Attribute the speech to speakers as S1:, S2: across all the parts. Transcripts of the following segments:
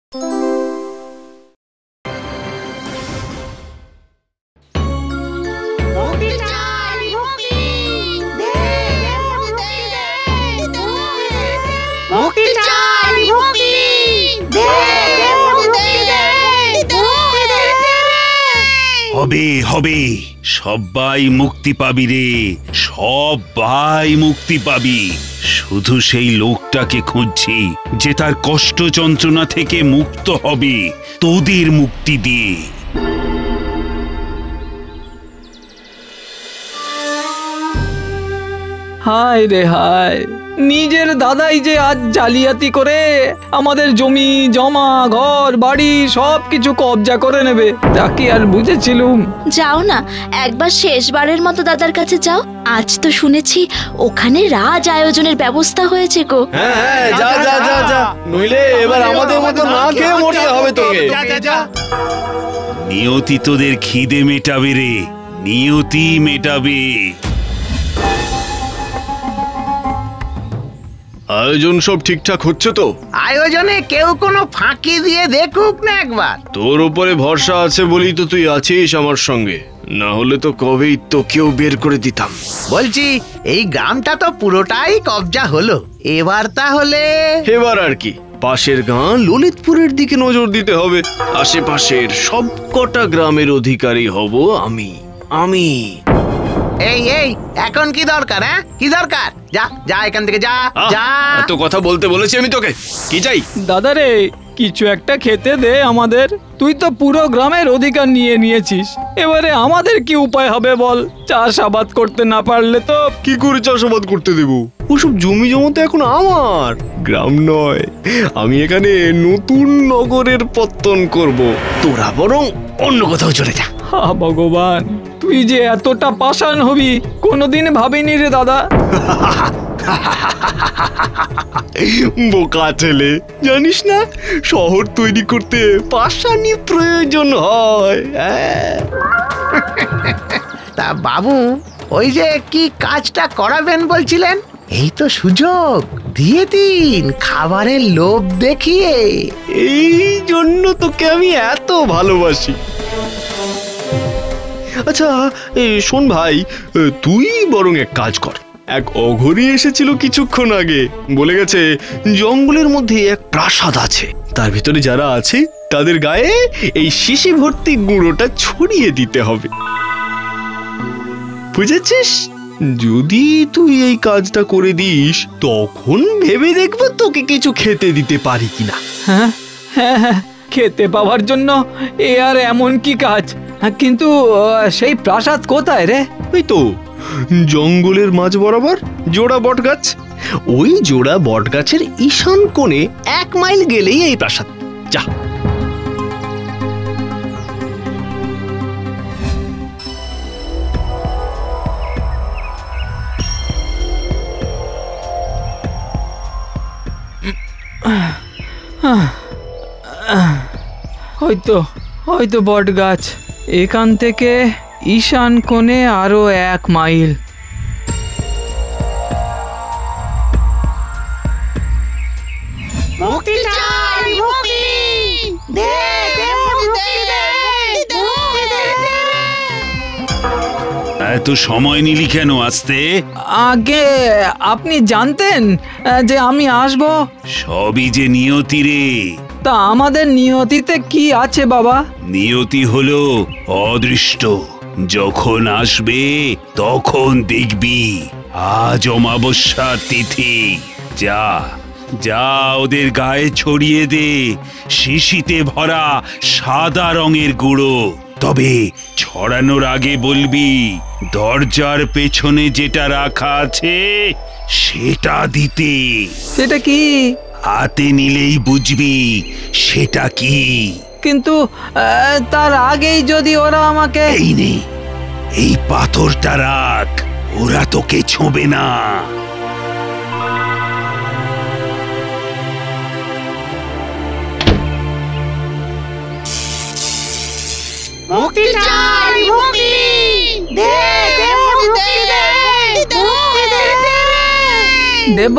S1: হবে হবে, সবাই মুক্তি পাবি রে, সবাই মুক্তি পাবি। শুধু সেই লোকটাকে খুঁজছি যে তার কষ্ট যন্ত্রণা থেকে মুক্ত হবে তোদের মুক্তি দিয়ে।
S2: হায় রে হায়, নিজের দাদাই যে আজ জালিয়াতি করে আমাদের জমি জমা ঘর বাড়ি সবকিছু কবজা করে নেবে, তাকে আর বুঝেছিলুম।
S3: যাও না, একবার শেষবারের মতো দাদার কাছে যাও। আজ তো শুনেছি ওখানে রাজ আয়োজনের ব্যবস্থা হয়েছে গো।
S4: হ্যাঁ, যা যা যা যা, নইলে এবার আমাদের মতো না খেয়ে মরতে হবে তোকে।
S1: নিয়তি তোদের খিদে মেটাবে রে, নিয়তি মেটাবে।
S4: আয়োজন সব ঠিকঠাক হচ্ছে তো?
S5: আয়োজনে কেউ কোনো ফাঁকি দিয়ে দেখুক না একবার।
S4: তোর উপরে ভরসা আছে বলেই তো তুই আছিস আমার সঙ্গে, না হলে তো কবেই তোকেও বের করে দিতাম।
S5: বলছি, এই গ্রামটা তো পুরোটাই কবজা হলো, এবার তাহলে?
S4: এবার আর কি, পাশের গাঁ ললিতপুরের দিকে নজর দিতে হবে। আশেপাশের সব কটা গ্রামের অধিকারী হব আমি।
S5: এই এই, এখন কি দরকার? হ্যাঁ, কি দরকার? যা যা, এখান থেকে যা যা।
S4: এত কথা বলতে বলেছি আমি তোকে, কি চাই?
S2: দাদা রে, কিছু একটা খেতে দে আমাদের। তুই তো পুরো গ্রামের অধিকার নিয়ে নিয়েছিস, এবারে আমাদের কি উপায় হবে বল? চাষাবাদ করতে না পারলে তো
S4: কি করে চাষাবাদ করতে দেব? ওসব জমি জমা তো এখন আমার, গ্রাম নয়। আমি এখানে নতুন নগরের পত্তন করব, তোরা বরং অন্য কোথাও চলে যা।
S2: হা ভগবান, তুই যে এতটা পাষাণ হবি কোনোদিন ভাবিনি রে দাদা।
S4: বোকা ছেলে, জানিস না শহর তৈরি করতে পাষাণী প্রয়োজন হয়।
S5: তা বাবু, ওই যে কি কাজটা করাবেন বলছিলেন, এই তো সুযোগ দিয়ে দিন খাবারের লোভ দেখিয়ে।
S4: এই জন্য তোকে আমি এত ভালোবাসি। আচ্ছা শোন ভাই, তুই বরং এক কাজ কর। এক অঘরী এসেছিল কিছুক্ষণ আগে, বলে গেছে জঙ্গলের মধ্যে এক প্রাসাদ আছে, তার ভিতরে যারা আছে তাদের গায়ে এই শিশি ভর্তি গুঁড়োটা ছড়িয়ে দিতে হবে, বুঝেছিস? যদি তুই এই কাজটা করে দিস, তখন ভেবে দেখবো তোকে কিছু খেতে দিতে পারি কিনা।
S2: হ্যাঁ হ্যাঁ হ্যাঁ, খেতে পাওয়ার জন্য এ আর এমন কি কাজ? কিন্তু সেই প্রাসাদ কোথায় রে?
S4: ওই তো জঙ্গলের মাঝ বরাবর জোড়া বট গাছ, ওই জোড়া বট গাছের ঈশান কোণে 1 মাইল গেলেই এই প্রাসাদ। যা।
S2: হয়তো বট গাছ, এখান থেকে ঈশান কোণে আরো 1 মাইল।
S1: এত সময় নিলি কেন আসতে?
S2: আগে আপনি জানতেন যে আমি আসব?
S1: সবই যে নিয়তি রে।
S2: তা আমাদের নিয়তিতে কি আছে বাবা?
S1: নিয়তি হলো অদৃষ্ট, যখন আসবে তখন দেখবি। আজ অমাবস্যার তিথি, যা যা ওদের গায়ে ছড়িয়ে দে শিশিতে ভরা সাদা রঙের গুঁড়ো। তবে ছড়ানোর আগে বলবি দরজার পেছনে যেটা রাখা আছে সেটা দিতে।
S2: সেটা কি?
S1: হাতে নিলেই বুঝবি সেটা কি।
S2: কিন্তু তার আগেই যদি ওরা আমাকে...
S1: এই নে, এই পাথরটা রাখ, ওরা তোকে ছোঁবে না।
S5: মুক্তি চাই, মুক্তি দে, দে মুক্তি দে,
S2: দেব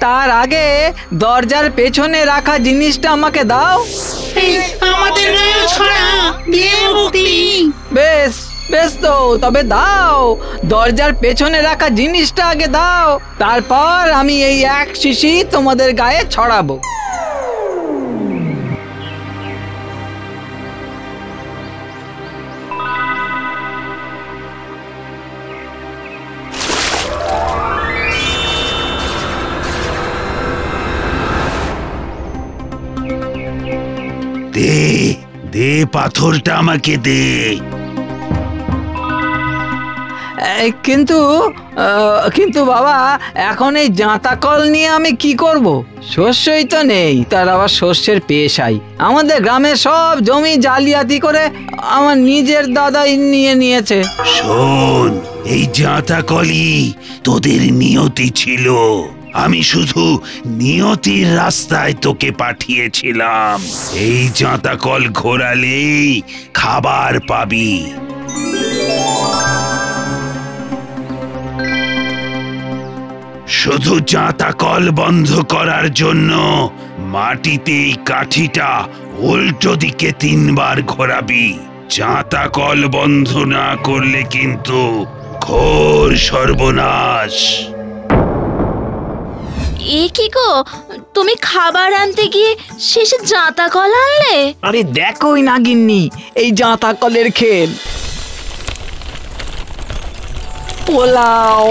S2: তার আগে দরজার পেছনে রাখা জিনিসটা আমাকে দাও।
S6: আমাদের গায়ে ছড়া দিয়ে মুক্তি।
S2: বেশ বেশ, তো তবে দাও, দরজার পেছনে রাখা জিনিসটা আগে দাও, তারপর আমি এই এক শিশি তোমাদের গায়ে ছড়াবো।
S1: দে দে, পাথরটা আমাকে দে।
S2: কিন্তু কিন্তু বাবা, এখন এই জাঁতা কল নিয়ে আমি কি করব? শস্যই তো নেই, তার আবার শস্যের পেশাই। আমাদের গ্রামে সব জমি জালিয়াতি করে আমার নিজের দাদাই নিয়ে নিয়েছে।
S1: শোন, এই জাঁতা কলই তোদের নিয়তি ছিল। আমি শুধু নিয়তির রাস্তায় তোকে পাঠিয়েছিলাম। এই জাঁতা কল ঘোরালেই খাবার পাবি। শুধু জাঁতা কল বন্ধ করার জন্য মাটিতে এই কাঠিটা উল্টো দিকে 3 বার ঘোরাবি। জাঁতা কল বন্ধ না করলে কিন্তু ঘোর সর্বনাশ।
S3: এ কি গো, তুমি খাবার আনতে গিয়ে শেষে জাঁতা কল আনলে?
S2: আরে দেখোই না গিন্নি, এই জাঁতা কলের খেল। পোলাও,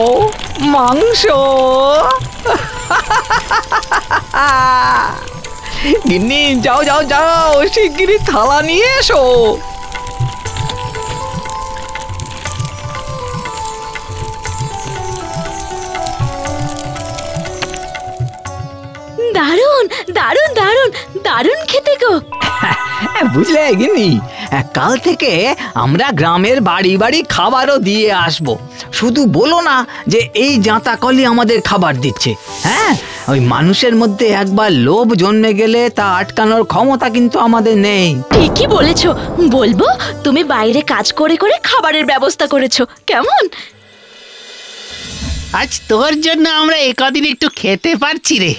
S2: মাংস। গিন্নি যাও যাও যাও, শিগগিরই থালা নিয়ে এসো।
S3: দারুণ দারুণ দারুণ দারুণ খেতে গো।
S2: বুঝলে গিন্নি, কাল থেকে আমরা গ্রামের বাড়ি বাড়ি খাবারও দিয়ে আসব। শুধু বলো না যে এই জাঁতা কলই আমাদের খাবার দিচ্ছে। হ্যাঁ, ওই মানুষের মধ্যে একবার লোভ জন্মে গেলে তা আটকানোর ক্ষমতা কিন্তু আমাদের নেই।
S3: ঠিকই বলেছো, বলবো তুমি বাইরে কাজ করে করে খাবারের ব্যবস্থা করেছো। কেমন?
S6: আজ তোর জন্য আমরা একদিন একটু খেতে পারছি রে।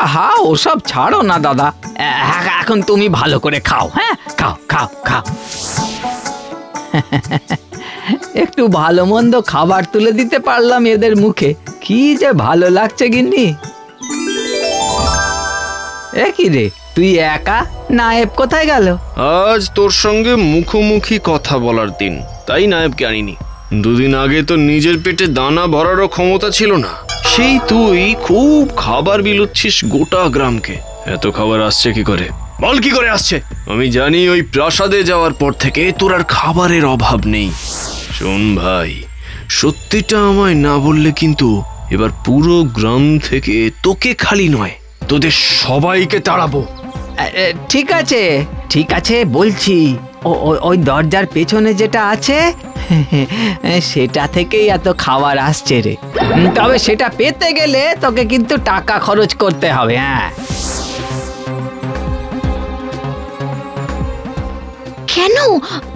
S2: আহা, ওসব ছাড়ো না দাদা, এখন তুমি ভালো করে খাও। হ্যাঁ, খাও খাও খাও। একটু ভালো মন্দ খাবার তুলে দিতে পারলাম এদের মুখে, কি যে ভালো লাগছে গিন্নি। এ কি রে, তুই একা? নায়েব কোথায় গেল?
S4: আজ তোর সঙ্গে মুখোমুখি কথা বলার দিন, তাই নায়েবকে আনিনি। 2 দিন আগে তো নিজের পেটে দানা ভরারও ক্ষমতা ছিল না, সেই তুই খুব খাবার বিলুচ্ছিস গোটা গ্রামকে। এত খাবার আসছে কি করে? বল কি করে আসছে? আমি জানি ওই প্রাসাদে যাওয়ার পর থেকে তোর আর খাবারের অভাব নেই। শোন ভাই, সত্যিটা আমায় না বললে কিন্তু এবার পুরো গ্রাম থেকে তোকে খালি নয়, তোদের সবাইকে তাড়াবো।
S2: ঠিক আছে ঠিক আছে, বলছি। ওই দরজার পেছনে যেটা আছে সেটা থেকেই এত খাবার আসছে রে। তবে সেটা পেতে গেলে তোকে কিন্তু টাকা খরচ করতে হবে। হ্যাঁ।
S3: কেন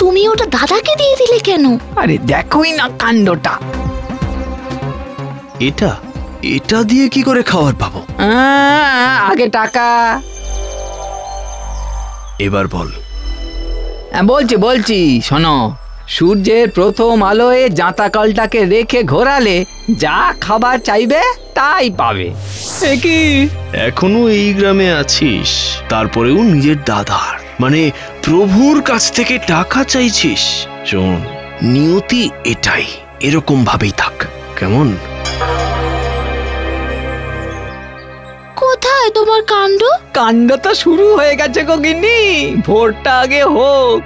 S3: তুমি ওটা দাদাকে দিয়ে দিলে কেন?
S2: আরে দেখোই না কাণ্ডটা।
S4: এটা এটা দিয়ে কি করে খাবার পাবো?
S2: আগে টাকা।
S4: এবার বল।
S2: বলছি বলছি, শোনো, সূর্যের প্রথম আলোয় জাঁতা কলটাকে রেখে ঘোরালে যা খাবার চাইবে তাই পাবে। কি
S4: এখনো এই গ্রামে আছিস, তারপরেও নিজের দাদার মানে প্রভুর কাছ থেকে টাকা চাইছিস? শোন, নিয়তি এটাই, এরকম ভাবেই থাক, কেমন?
S3: কোথায় তোমার কাণ্ড?
S2: কাণ্ড তো শুরু হয়ে গেছে গো গিন্নি, ভোরটা আগে হোক।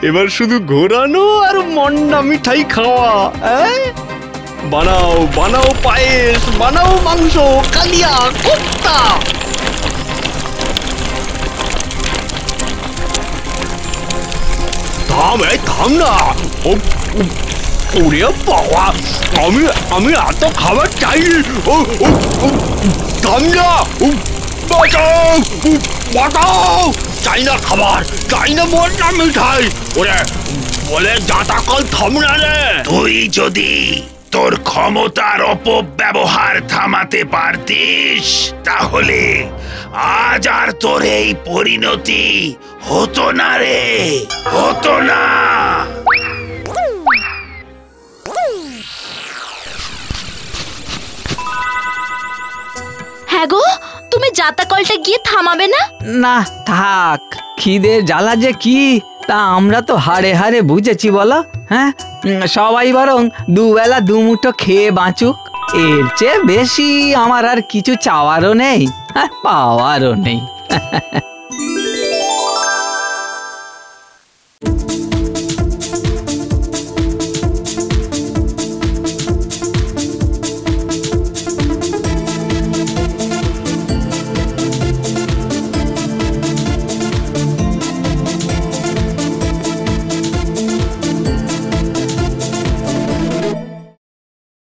S4: এবার শুধু ঘোরানো আর মন্ডা মিঠাই খাওয়া। বানাও বানাও পায়েস, বানাও মাংস, কালিয়া, কোপ্তা। থাম না। ওরে বাবা, আমি এত খাবার চাইনি। থাম না, বাঁচাও বাঁচাও। চাই না খাবার, চাই না মন্ডা মিঠাই। ওরে বলে জাঁতাকল থামনা রে।
S1: তুই যদি তোর ক্ষমতার অপব্যবহার থামাতে পারতিস তাহলে আজ আর তোর এই পরিণতি হতো না রে, হতো না।
S3: হ্যাঁ গো, তুমি জাতা কলটা গিয়ে থামাবে না?
S2: না থাক, খিদের জ্বালা যে কি তা আমরা তো হাড়ে হাড়ে বুঝেছি বলো। হ্যাঁ, সবাই বরং দুবেলা দুমুঠো খেয়ে বাঁচুক, এর চেয়ে বেশি আমার আর কিছু চাওয়ারও নেই, পাওয়ারও নেই।